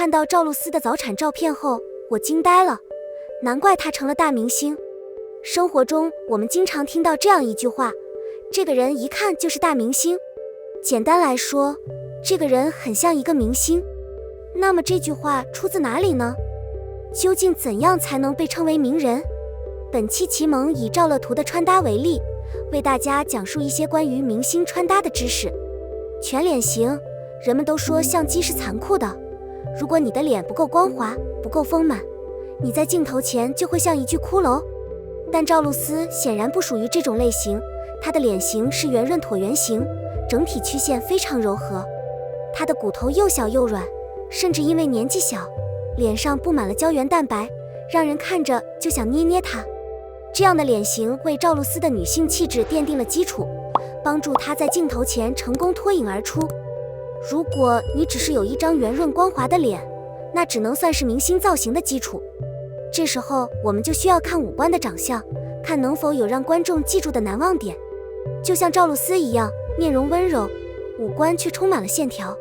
看到赵露思的早产照片后，我惊呆了，难怪她成了大明星。生活中我们经常听到这样一句话，这个人一看就是大明星。简单来说，这个人很像一个明星。那么这句话出自哪里呢？究竟怎样才能被称为名人？本期奇萌以赵乐图的穿搭为例，为大家讲述一些关于明星穿搭的知识。全脸型，人们都说相机是残酷的，如果你的脸不够光滑，不够丰满，你在镜头前就会像一具骷髅。但赵露思显然不属于这种类型，她的脸型是圆润椭圆形，整体曲线非常柔和。她的骨头又小又软，甚至因为年纪小，脸上布满了胶原蛋白，让人看着就想捏捏她。这样的脸型为赵露思的女性气质奠定了基础，帮助她在镜头前成功脱颖而出。如果你只是有一张圆润光滑的脸，那只能算是明星造型的基础。这时候我们就需要看五官的长相，看能否有让观众记住的难忘点。就像赵露思一样，面容温柔，五官却充满了线条。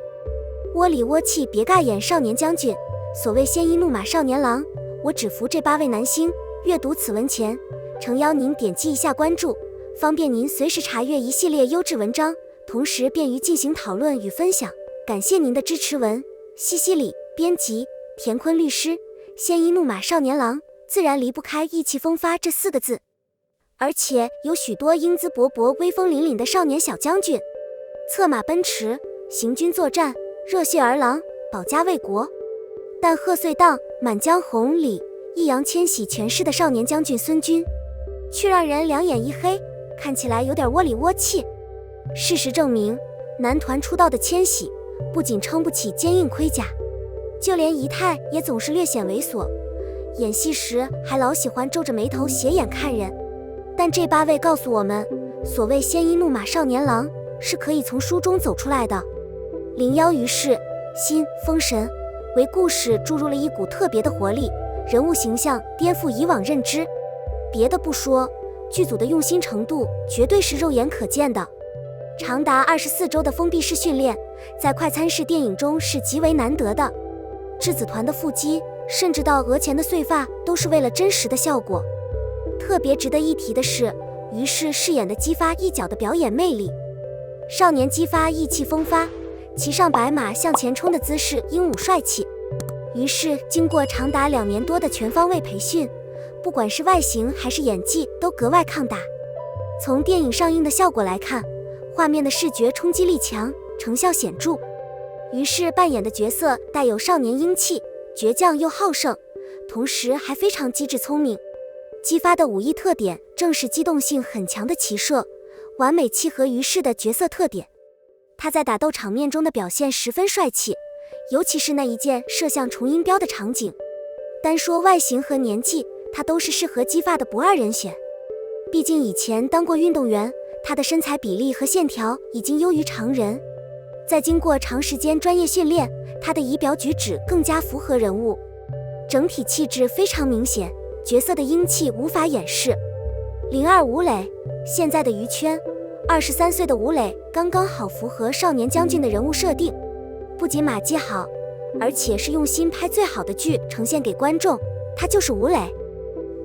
窝里窝气别尬眼少年将军，所谓鲜衣怒马少年郎，我只服这8位男星。阅读此文前，诚邀您点击一下关注，方便您随时查阅一系列优质文章，同时便于进行讨论与分享。感谢您的支持。文西西里编辑田坤律师。鲜衣怒马少年郎自然离不开意气风发这4个字，而且有许多英姿勃勃威风凛凛的少年小将军，策马奔驰，行军作战，热血儿郎，保家卫国。但贺岁档满江红里易烊千玺诠释的少年将军孙军，却让人两眼一黑，看起来有点窝里窝气。事实证明，男团出道的千玺不仅撑不起坚硬盔甲，就连仪态也总是略显猥琐，演戏时还老喜欢皱着眉头斜眼看人。但这8位告诉我们，所谓鲜衣怒马少年郎是可以从书中走出来的。灵妖于是新封神，为故事注入了一股特别的活力，人物形象颠覆以往认知。别的不说，剧组的用心程度绝对是肉眼可见的。长达24周的封闭式训练，在快餐式电影中是极为难得的。质子团的腹肌，甚至到额前的碎发，都是为了真实的效果。特别值得一提的是，于是饰演的姬发一角的表演魅力。少年姬发意气风发，骑上白马向前冲的姿势英武帅气。于是经过长达2年多的全方位培训，不管是外形还是演技都格外抗打。从电影上映的效果来看，画面的视觉冲击力强，成效显著。于是扮演的角色带有少年英气，倔强又好胜，同时还非常机智聪明。姬发的武艺特点正是机动性很强的骑射，完美契合于是的角色特点。他在打斗场面中的表现十分帅气，尤其是那一箭射向重音标的场景。单说外形和年纪，他都是适合姬发的不二人选。毕竟以前当过运动员，他的身材比例和线条已经优于常人。在经过长时间专业训练，他的仪表举止更加符合人物，整体气质非常明显，角色的英气无法掩饰。02吴磊，现在的娱圈，23岁的吴磊刚刚好符合少年将军的人物设定，不仅马技好，而且是用心拍最好的剧呈现给观众，他就是吴磊。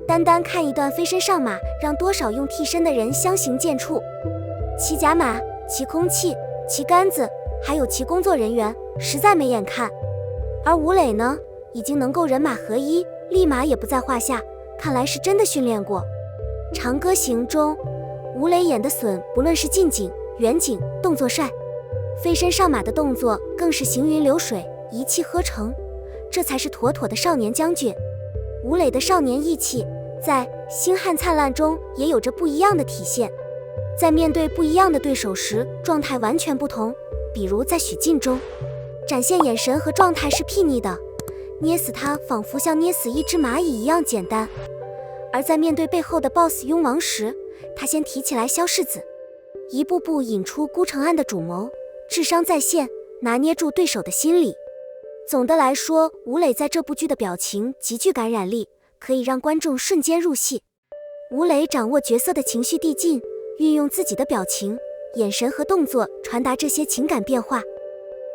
单单看一段飞身上马，让多少用替身的人相形见绌。骑甲马，骑空气，骑杆子，还有骑工作人员，实在没眼看。而吴磊呢，已经能够人马合一，立马也不在话下，看来是真的训练过。长歌行中，吴磊演的隼，不论是近景、远景，动作帅，飞身上马的动作更是行云流水，一气呵成，这才是妥妥的少年将军。吴磊的少年义气，在《星汉灿烂》中也有着不一样的体现。在面对不一样的对手时，状态完全不同。比如在许晋中，展现眼神和状态是睥睨的，捏死他仿佛像捏死一只蚂蚁一样简单。而在面对背后的 BOSS 雍王时，他先提起来萧世子，一步步引出孤城案的主谋，智商在线，拿捏住对手的心理。总的来说，吴磊在这部剧的表情极具感染力，可以让观众瞬间入戏。吴磊掌握角色的情绪递进，运用自己的表情、眼神和动作传达这些情感变化。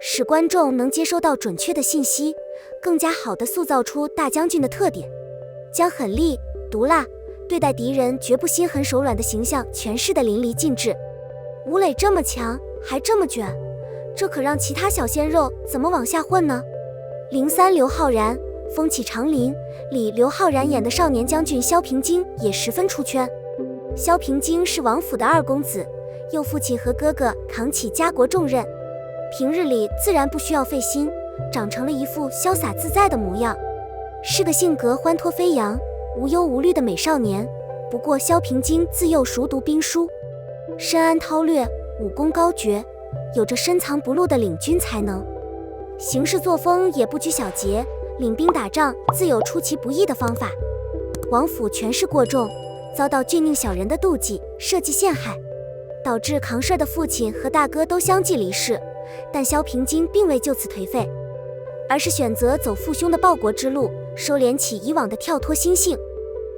使观众能接收到准确的信息，更加好地塑造出大将军的特点，将狠厉、毒辣、对待敌人绝不心狠手软的形象诠释得淋漓尽致。吴磊这么强，还这么卷，这可让其他小鲜肉怎么往下混呢？03刘昊然，《风起长林》里刘昊然演的少年将军萧平京也十分出圈。萧平京是王府的二公子，由父亲和哥哥扛起家国重任，平日里自然不需要费心，长成了一副潇洒自在的模样，是个性格欢脱飞扬、无忧无虑的美少年。不过萧平京自幼熟读兵书，深谙韬略，武功高绝，有着深藏不露的领军才能，行事作风也不拘小节，领兵打仗自有出其不意的方法。王府权势过重，遭到俊佞小人的妒忌，设计陷害，导致扛事儿的父亲和大哥都相继离世。但萧平京并未就此颓废，而是选择走父兄的报国之路，收敛起以往的跳脱心性，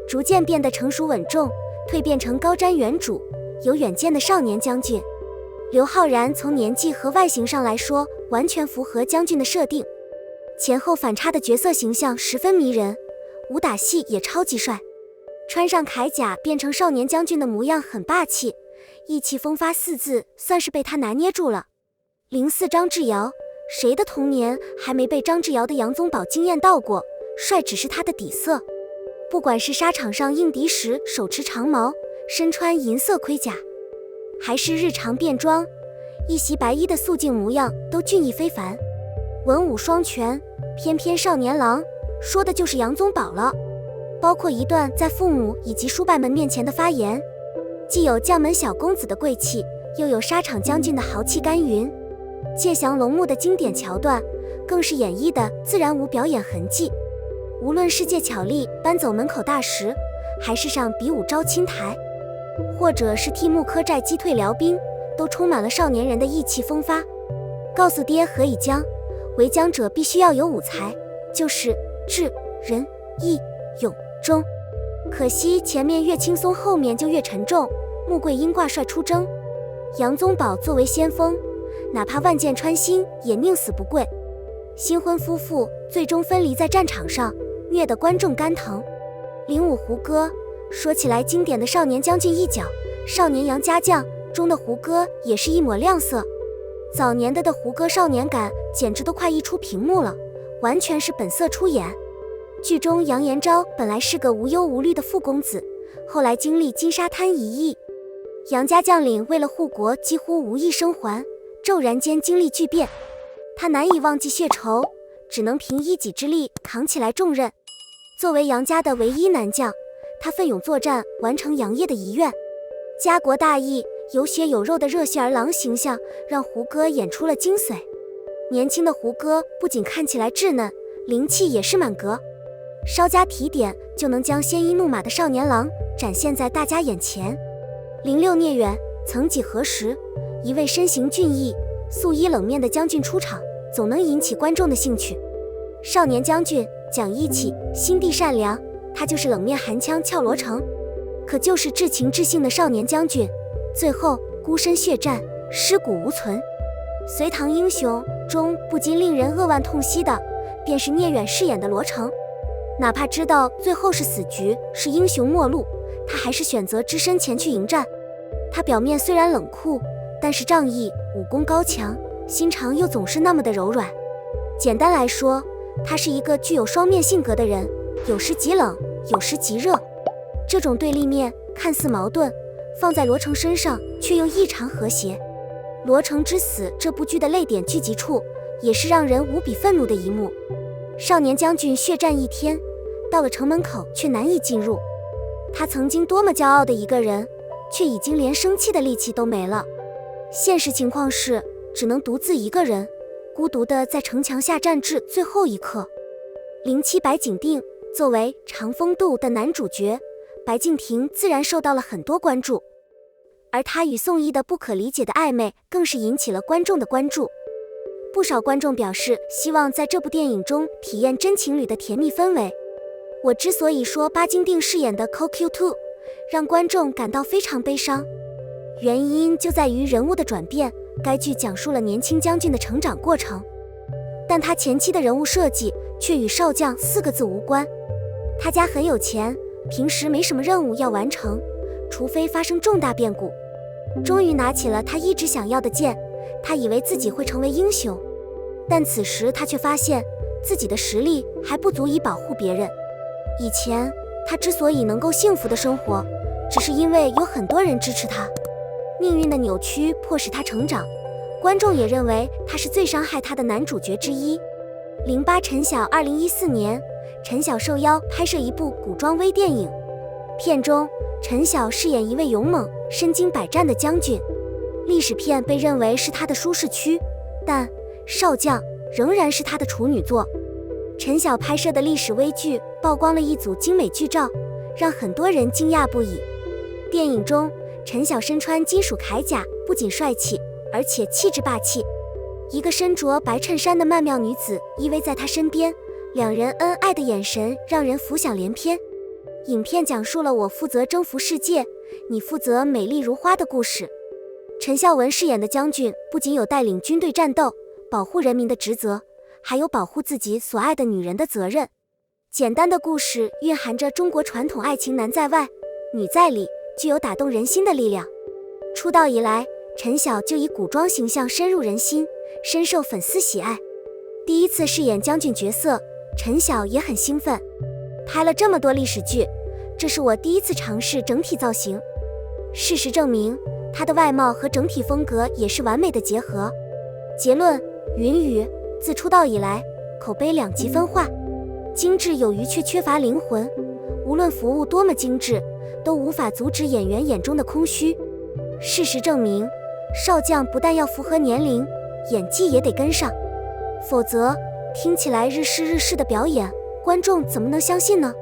逐渐变得成熟稳重，蜕变成高瞻远瞩、有远见的少年将军。刘昊然从年纪和外形上来说，完全符合将军的设定，前后反差的角色形象十分迷人，武打戏也超级帅，穿上铠甲变成少年将军的模样很霸气，意气风发四字算是被他拿捏住了。04张志尧，谁的童年还没被张志尧的杨宗保惊艳到过？帅只是他的底色，不管是沙场上应敌时手持长矛，身穿银色盔甲，还是日常便装，一袭白衣的素净模样都俊逸非凡，文武双全。翩翩少年郎说的就是杨宗保了，包括一段在父母以及叔伯们面前的发言，既有将门小公子的贵气，又有沙场将军的豪气干云。借降龙木的经典桥段更是演绎的自然无表演痕迹，无论是借巧力搬走门口大石，还是上比武招亲台，或者是替木柯寨击退辽兵，都充满了少年人的意气风发。告诉爹何以将，为将者必须要有五才，就是智、仁、义、勇、忠。可惜前面越轻松，后面就越沉重。穆桂英挂帅出征，杨宗保作为先锋，哪怕万箭穿心也宁死不跪。新婚夫妇最终分离在战场上，虐得观众肝疼。05胡歌，说起来经典的少年将军一角，少年杨家将中的胡歌也是一抹亮色。早年的胡歌少年感简直都快溢出屏幕了，完全是本色出演。剧中杨延昭本来是个无忧无虑的富公子，后来经历金沙滩一役，杨家将领为了护国几乎无一生还，骤然间经历巨变，他难以忘记血仇，只能凭一己之力扛起来重任。作为杨家的唯一男将，他奋勇作战，完成杨业的遗愿。家国大义、有血有肉的热血儿郎形象让胡歌演出了精髓。年轻的胡歌不仅看起来稚嫩，灵气也是满格，稍加提点就能将鲜衣怒马的少年郎展现在大家眼前。06聂远，曾几何时，一位身形俊逸、素衣冷面的将军出场，总能引起观众的兴趣。少年将军讲义气，心地善良，他就是冷面寒枪俏罗成，可就是至情至性的少年将军，最后孤身血战，尸骨无存。隋唐英雄中不禁令人扼腕痛惜的，便是聂远饰演的罗成。哪怕知道最后是死局，是英雄末路，他还是选择只身前去迎战。他表面虽然冷酷，但是仗义，武功高强，心肠又总是那么的柔软。简单来说，他是一个具有双面性格的人，有时极冷，有时极热。这种对立面看似矛盾，放在罗成身上却又异常和谐。罗成之死这部剧的泪点聚集处，也是让人无比愤怒的一幕。少年将军血战一天，到了城门口却难以进入。他曾经多么骄傲的一个人，却已经连生气的力气都没了。现实情况是，只能独自一个人，孤独地在城墙下战至最后一刻。07白景定，作为长风渡的男主角，白敬亭自然受到了很多关注，而他与宋轶的不可理解的暧昧更是引起了观众的关注。不少观众表示希望在这部电影中体验真情侣的甜蜜氛围。我之所以说巴金定饰演的 CoQ2 让观众感到非常悲伤，原因就在于人物的转变该剧讲述了年轻将军的成长过程，但他前期的人物设计却与少将4个字无关。他家很有钱，平时没什么任务要完成，除非发生重大变故。终于拿起了他一直想要的剑，他以为自己会成为英雄，但此时他却发现自己的实力还不足以保护别人。以前他之所以能够幸福的生活，只是因为有很多人支持他。命运的扭曲迫使他成长，观众也认为他是最伤害他的男主角之一。08陈晓2014年，陈晓受邀拍摄一部古装微电影，片中陈晓饰演一位勇猛、身经百战的将军。历史片被认为是他的舒适区，但少将仍然是他的处女作。陈晓拍摄的历史微剧曝光了一组精美剧照，让很多人惊讶不已。电影中，陈晓身穿金属铠甲，不仅帅气，而且气质霸气。一个身着白衬衫的曼妙女子依偎在他身边，两人恩爱的眼神让人浮想联翩。影片讲述了我负责征服世界，你负责美丽如花的故事。陈孝文饰演的将军不仅有带领军队战斗、保护人民的职责，还有保护自己所爱的女人的责任。简单的故事蕴含着中国传统爱情男在外，女在里，具有打动人心的力量。出道以来，陈晓就以古装形象深入人心，深受粉丝喜爱。第一次饰演将军角色，陈晓也很兴奋。拍了这么多历史剧，这是我第一次尝试整体造型。事实证明，他的外貌和整体风格也是完美的结合。结论：云雨自出道以来，口碑2极分化，精致有余却缺乏灵魂。无论服务多么精致，都无法阻止演员眼中的空虚。事实证明，少将不但要符合年龄，演技也得跟上，否则听起来日式的表演，观众怎么能相信呢？